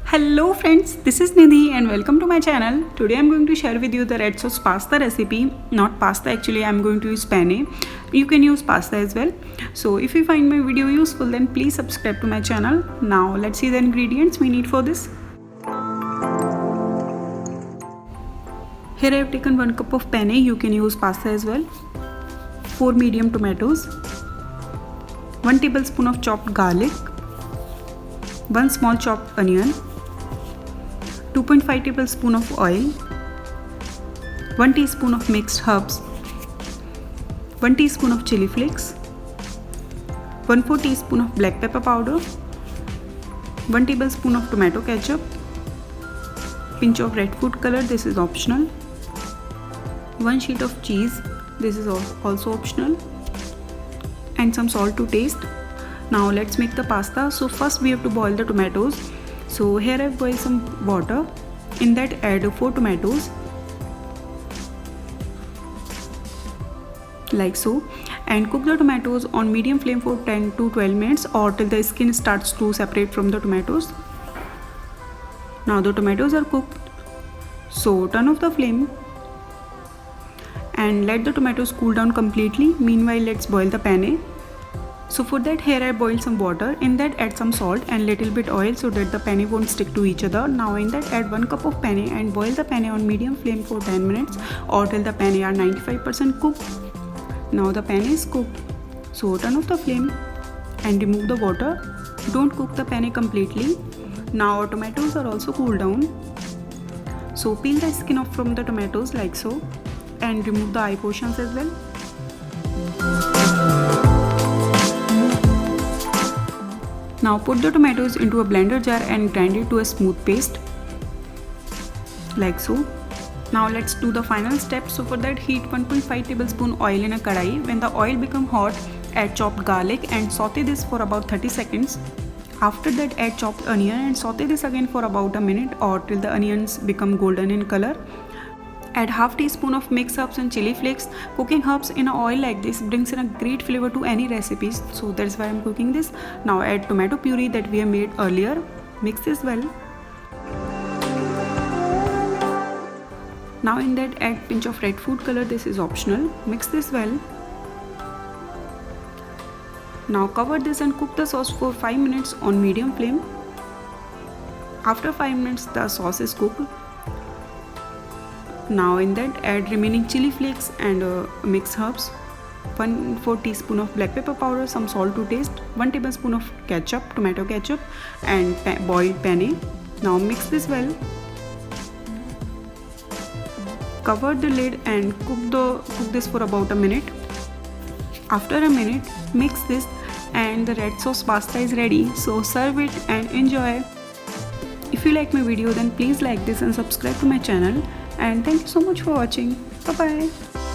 Hello friends, this is Nidhi and welcome to my channel. Today I am going to share with you the red sauce pasta recipe. Not pasta, actually I am going to use penne. You can use pasta as well. So if you find my video useful, then please subscribe to my channel. Now let's see the ingredients we need for this. Here I have taken 1 cup of penne. You can use pasta as well. 4 medium tomatoes, 1 tablespoon of chopped garlic, 1 small chopped onion, 2.5 tablespoon of oil, 1 teaspoon of mixed herbs, 1 teaspoon of chili flakes, 1/4 teaspoon of black pepper powder, 1 tablespoon of tomato ketchup, pinch of red food color, this is optional, 1 sheet of cheese, this is also optional, and some salt to taste. Now let's make the pasta. So first we have to boil the tomatoes. So here I've boiled some water. In that add 4 tomatoes like so, and cook the tomatoes on medium flame for 10 to 12 minutes or till the skin starts to separate from the tomatoes. Now the tomatoes are cooked, so turn off the flame and let the tomatoes cool down completely. Meanwhile, let's boil the penne. So for that, here I boiled some water. In that add some salt and little bit oil so that the penne won't stick to each other. Now in that add 1 cup of penne and boil the penne on medium flame for 10 minutes or till the penne are 95% cooked. Now the penne is cooked, so turn off the flame and remove the water. Don't cook the penne completely. Now our tomatoes are also cooled down. So peel the skin off from the tomatoes like so and remove the eye portions as well. Now put the tomatoes into a blender jar and grind it to a smooth paste like so. Now let's do the final step. So for that, heat 1.5 tablespoon oil in a kadai. When the oil becomes hot, add chopped garlic and saute this for about 30 seconds. After that, add chopped onion and saute this again for about a minute or till the onions become golden in color. Add half teaspoon of mixed herbs and chili flakes. Cooking herbs in an oil like this brings in a great flavor to any recipes, so that's why I'm cooking this. Now add tomato puree that we have made earlier. Mix this well. Now in that add pinch of red food color, this is optional. Mix this well. Now cover this and cook the sauce for 5 minutes on medium flame. After 5 minutes the sauce is cooked. Now in that add remaining chili flakes and mixed herbs, 1/4 teaspoon of black pepper powder, some salt to taste, 1 tablespoon of ketchup, tomato ketchup, and boiled penne. Now mix this well. Cover the lid and cook this for about a minute. After a minute, mix this and the red sauce pasta is ready. So serve it and enjoy. If you like my video, then please like this and subscribe to my channel. And thank you so much for watching. Bye bye.